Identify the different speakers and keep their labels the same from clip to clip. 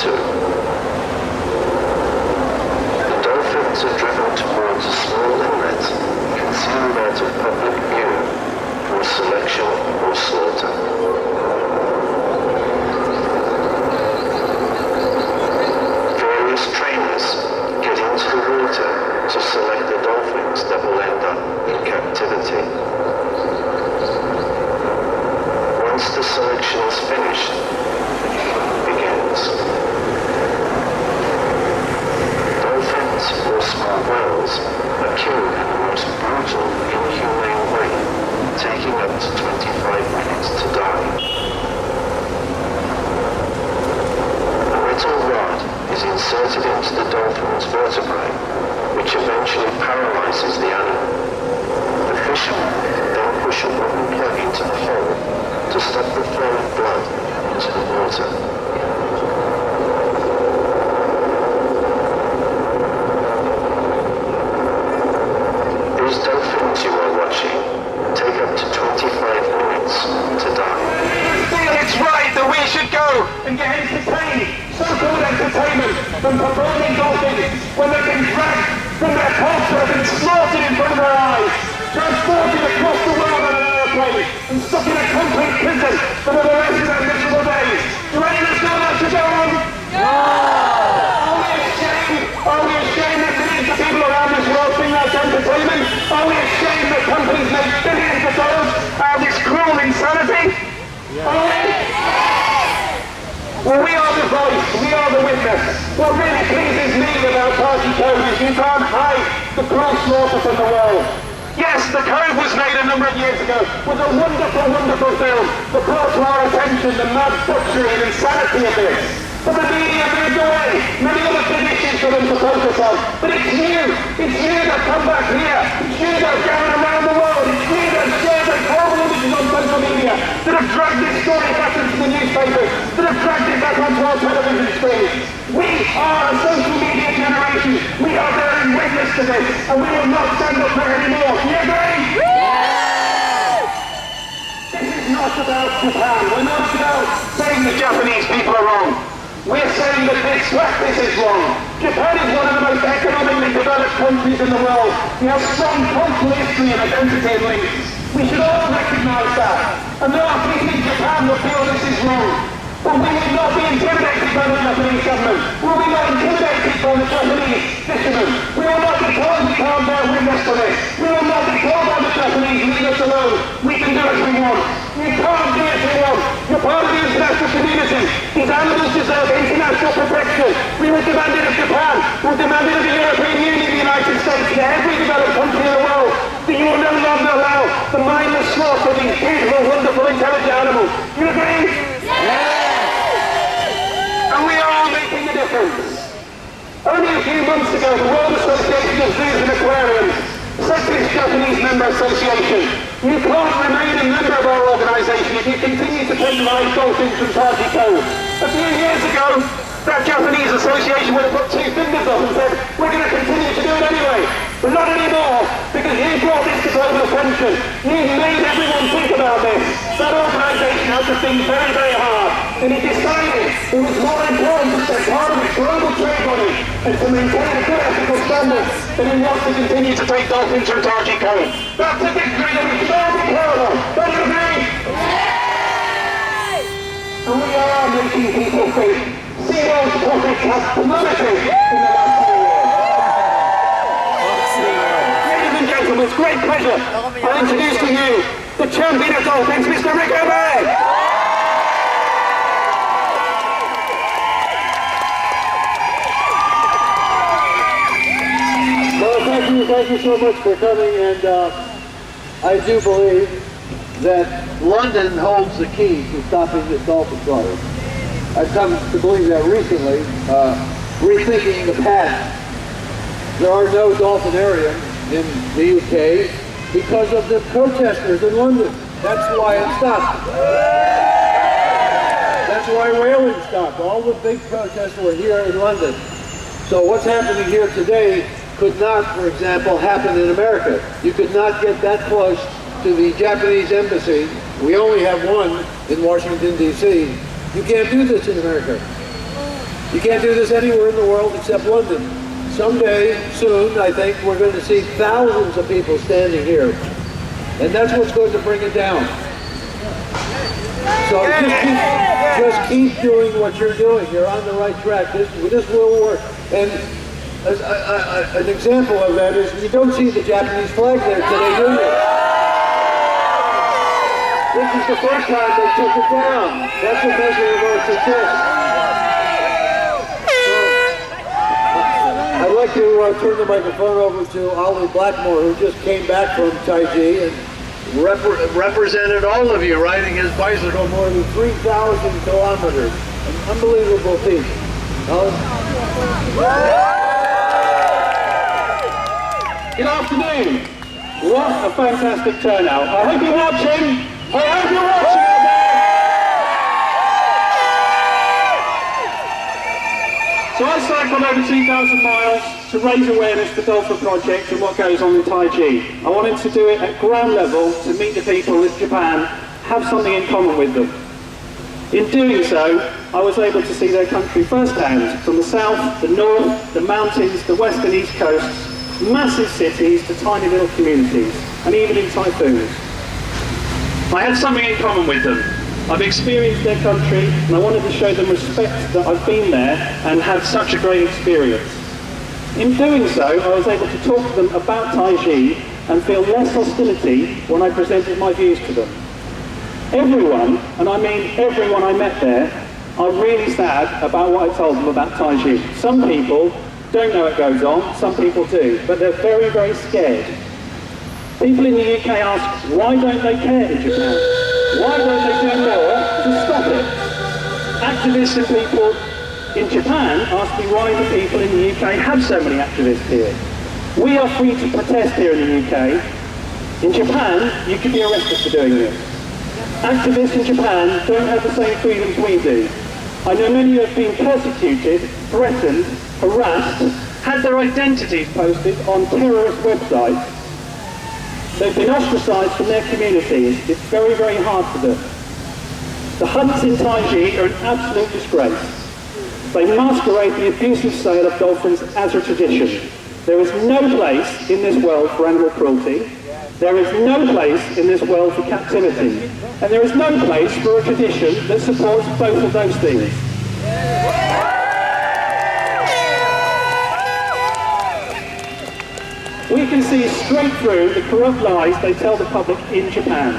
Speaker 1: too. The dolphins are driven towards a small inlet, concealed out of public view, for selection or slaughter. Various trainers get into the water to select the dolphins that will end up in captivity. Once the selection is finished, the fun begins. Dolphins or small whales are killed in the most brutal, inhumane way, taking up to 25 minutes to die. A metal rod is inserted into the dolphin's vertebrae, which eventually paralyzes the animal. The fishermen then push a wooden plug into the hole to stop the flow of blood into the water. These dolphins you are watching take up to 25 minutes to die.
Speaker 2: It's right that we should go and get entertained, so-called entertainment, from performing dolphins when they've been dragged from their culture and slaughtered in front of our eyes, transported across the world on an airplane, and stuck in a concrete prison for the rest of their miserable days. Do any of us know that to go on? No! Are we ashamed that millions of people around this world think that's entertainment? Are we ashamed that companies make billions of dollars out of this cruel insanity? Are we? Well, we are the voice, we are the witness. What really pleases me about Taiji Cove is you can't hide the cruel slaughter from the world. Yes, The Cove was made a number of years ago. It was a wonderful, wonderful film that brought to our attention the mad butchery and insanity of this. But the media moved away. Many other big issues for them to focus on. But it's you that come back here. It's you that are gathered around the world. It's you that share the horrible images on social media, that have dragged this story back into the newspapers, that have dragged it back onto our television screens. We are a social media generation. We are bearing witness to this, and we will not stand up for it anymore. Do you agree? This is not about Japan. We're not about saying the Japanese people are wrong. We're saying that this practice is wrong. Japan is one of the most economically developed countries in the world. We have strong cultural history and identity and links. We should all recognise that. And there are people in Japan that feel this is wrong. But we will not be intimidated by the Japanese government. We will not be intimidated by the Japanese fishermen. We will not be told we can't bear witness to this. We will not be told by the Japanese, leave us alone. We can do as we want. You can't do as we want. You're part of the international community. These animals deserve international protection. We will demand it of Japan. We will demand it of the European Union, the United States, and every developed country in the world. That you will no longer allow the mindless slaughter of these beautiful, wonderful, intelligent animals. You agree? Yeah! And we are all making a difference. Only a few months ago, the World Association of Zoos and Aquariums said to its Japanese member association, you can't remain a member of our organisation if you continue to take live dolphins from Taiji Cove. A few years ago, that Japanese association would have put two fingers up and said, we're going to continue to do it anyway. But not anymore, because you brought this to global attention. You made everyone think about this. That organisation had to think very, very hard. And it decided it was more important to stay part of its global trade body and to maintain a good ethical standard than it was to continue to take dolphins from Taiji Cove. That's a victory that we should all be proud of. Don't you agree? And we are making people think. SeaWorld's profits have plummeted in the last few years. Ladies and gentlemen, it's great pleasure I introduce to you the champion of dolphins, Mr. Rick O'Brien.
Speaker 3: Well, thank you so much for coming, and I do believe that London holds the key to stopping this dolphin slaughter. I've come to believe that recently, rethinking the past. There are no dolphinariums in the UK because of the protesters in London. That's why it stopped. That's why whaling stopped. All the big protests were here in London. So what's happening here today could not, for example, happen in America. You could not get that close to the Japanese embassy. We only have one in Washington, D.C. You can't do this in America. You can't do this anywhere in the world except London. Someday, soon, I think, we're going to see thousands of people standing here. And that's what's going to bring it down. So just keep doing what you're doing. You're on the right track. This will work. And an example of that is you don't see the Japanese flag there today, do you? This is the first time they took it down. That's a measure of our success. I'd like to turn the microphone over to Ali Blackmore, who just came back from Taiji and represented all of you riding his bicycle more than 3,000 kilometers. An unbelievable feat.
Speaker 2: Good afternoon. What a fantastic turnout. I hope you're watching. I hope you're watching out there. So I cycled over 2,000 miles to raise awareness for the Dolphin Project and what goes on in Taiji. I wanted to do it at ground level to meet the people of Japan, have something in common with them. In doing so, I was able to see their country firsthand, from the south, the north, the mountains, the west and east coasts, massive cities to tiny little communities, and even in typhoons. I had something in common with them. I've experienced their country, and I wanted to show them respect that I've been there and had such a great experience. In doing so, I was able to talk to them about Taiji and feel less hostility when I presented my views to them. Everyone, and I mean everyone I met there, are really sad about what I told them about Taiji. Some people don't know what goes on, some people do, but they're very, very scared. People in the UK ask, why don't they care in Japan? Why don't they do more to stop it? Activists and people in Japan ask me why the people in the UK have so many activists here. We are free to protest here in the UK. In Japan, you can be arrested for doing this. Activists in Japan don't have the same freedoms we do. I know many who have been persecuted, threatened, harassed, had their identities posted on terrorist websites. They've been ostracised from their communities. It's very, very hard for them. The hunts in Taiji are an absolute disgrace. They masquerade the abusive sale of dolphins as a tradition. There is no place in this world for animal cruelty. There is no place in this world for captivity. And there is no place for a tradition that supports both of those things. We can see straight through the corrupt lies they tell the public in Japan.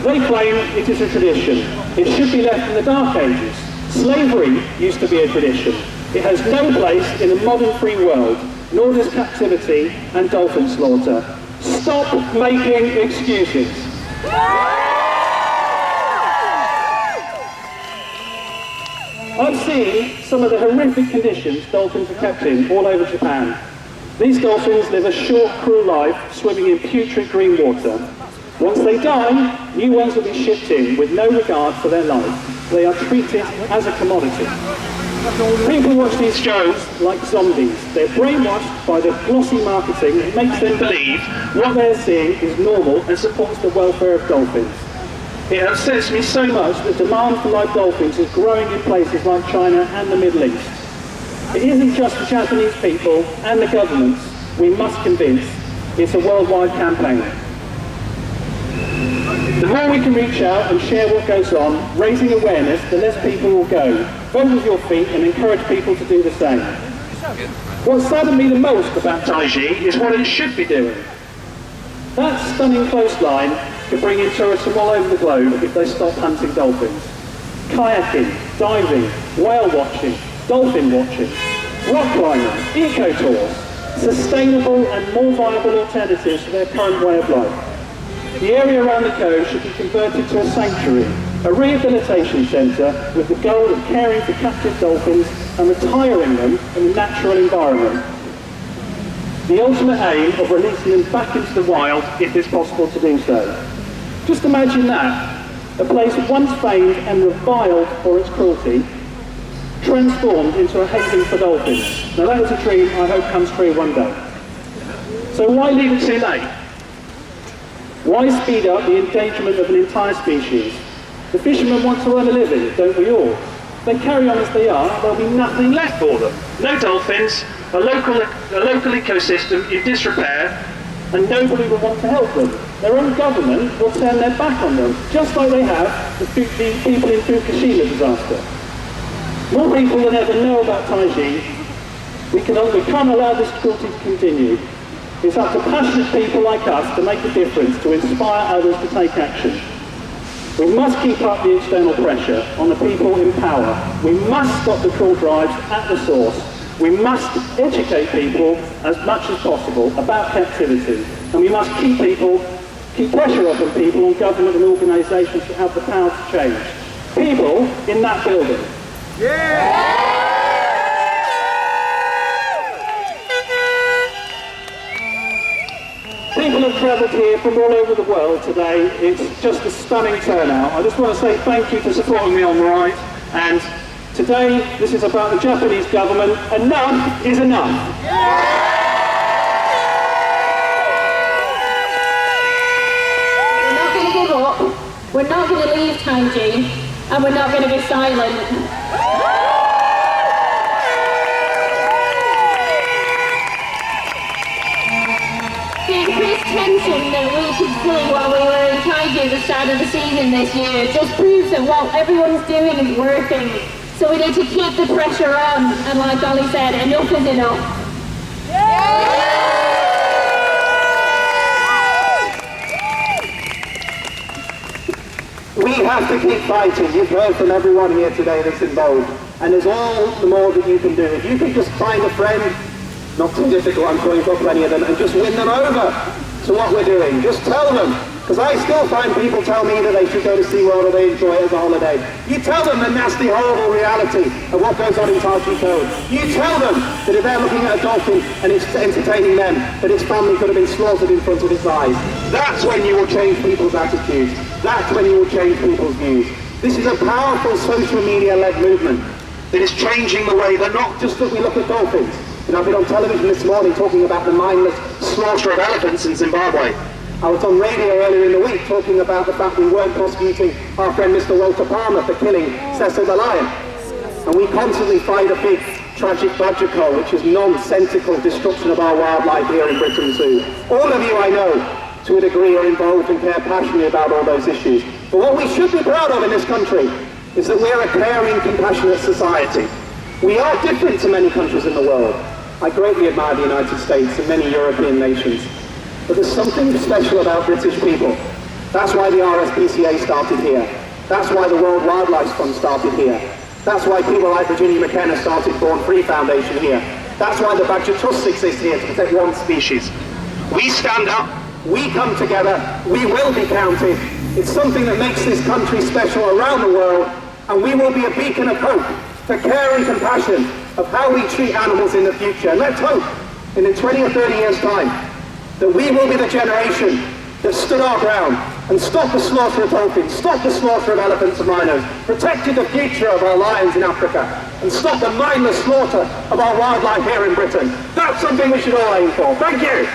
Speaker 2: They claim it is a tradition. It should be left in the Dark Ages. Slavery used to be a tradition. It has no place in a modern free world, nor does captivity and dolphin slaughter. Stop making excuses. I've seen some of the horrific conditions dolphins are kept in all over Japan. These dolphins live a short, cruel life, swimming in putrid green water. Once they die, new ones will be shipped in with no regard for their life. They are treated as a commodity. People watch these shows like zombies. They're brainwashed by the glossy marketing that makes them believe what they're seeing is normal and supports the welfare of dolphins. It upsets me so much that demand for live dolphins is growing in places like China and the Middle East. It isn't just the Japanese people and the governments we must convince. It's a worldwide campaign. The more we can reach out and share what goes on, raising awareness, the less people will go. Vote with your feet and encourage people to do the same. What saddened me the most about Taiji is what it should be doing. That stunning coastline could bring in tourists from all over the globe if they stop hunting dolphins. Kayaking, diving, whale watching, dolphin watching, rock climbing, eco-tours, sustainable and more viable alternatives to their current way of life. The area around the Cove should be converted to a sanctuary, a rehabilitation centre with the goal of caring for captive dolphins and retiring them in a natural environment. The ultimate aim of releasing them back into the wild if it's possible to do so. Just imagine that, a place once famed and reviled for its cruelty, transformed into a haven for dolphins. Now that is a dream I hope comes true one day. So why leave it too late? Why speed up the endangerment of an entire species? The fishermen want to earn a living, don't we all?
Speaker 4: they carry on as they are, there'll be nothing left for them. No dolphins, a local ecosystem in disrepair, and nobody will want to help them. Their own government will turn their back on them, just like they have the people in Fukushima disaster. More people than ever know about Taiji. We can't allow this cruelty to continue. It's up to passionate people like us to make a difference, to inspire others to take action. We must keep up the external pressure on the people in power. We must stop the cruel drives at the source. We must educate people as much as possible about captivity. And we must keep pressure on people, on government and organisations that have the power to change. People in that building. Yeah! People have travelled here from all over the world today. It's just a stunning turnout. I just want to say thank you for supporting me on the ride. And today, this is about the Japanese government. Enough is enough.
Speaker 5: We're not going to give up. We're not going to leave Taiji. And we're not going to be silent. The increased tension that we could see while we were in Taiji at the start of the season this year just proves that what everyone's doing is working. So we need to keep the pressure on, and like Ollie said, enough is enough.
Speaker 2: We have to keep fighting. You've heard from everyone here today that's involved, and there's all the more that you can do. If you can just find a friend, not too difficult, I'm sure you've got plenty of them, and just win them over to what we're doing. Just tell them, because I still find people tell me that they should go to SeaWorld or they enjoy it as a holiday. You tell them the nasty, horrible reality of what goes on in Taiji Cove. You tell them that if they're looking at a dolphin and it's entertaining them, that its family could have been slaughtered in front of its eyes. That's when you will change people's attitudes. That's when you will change people's views. This is a powerful social media-led movement that is changing the way that not just that we look at dolphins. You know, I've been on television this morning talking about the mindless slaughter of elephants in Zimbabwe. I was on radio earlier in the week talking about the fact we weren't prosecuting our friend Mr. Walter Palmer for killing Cecil the lion. And we constantly fight a big tragic badger cull, which is nonsensical destruction of our wildlife here in Britain too. All of you I know, to a degree, are involved and care passionately about all those issues. But what we should be proud of in this country is that we're a caring, compassionate society. We are different to many countries in the world. I greatly admire the United States and many European nations. But there's something special about British people. That's why the RSPCA started here. That's why the World Wildlife Fund started here. That's why people like Virginia McKenna started Born Free Foundation here. That's why the Badger Trust exists here to protect one species. We stand up, we come together, we will be counted. It's something that makes this country special around the world, and we will be a beacon of hope for care and compassion of how we treat animals in the future. And let's hope, in 20 or 30 years' time, that we will be the generation that stood our ground and stopped the slaughter of dolphins, stopped the slaughter of elephants and rhinos, protected the future of our lions in Africa, and stopped the mindless slaughter of our wildlife here in Britain. That's something we should all aim for. Thank you!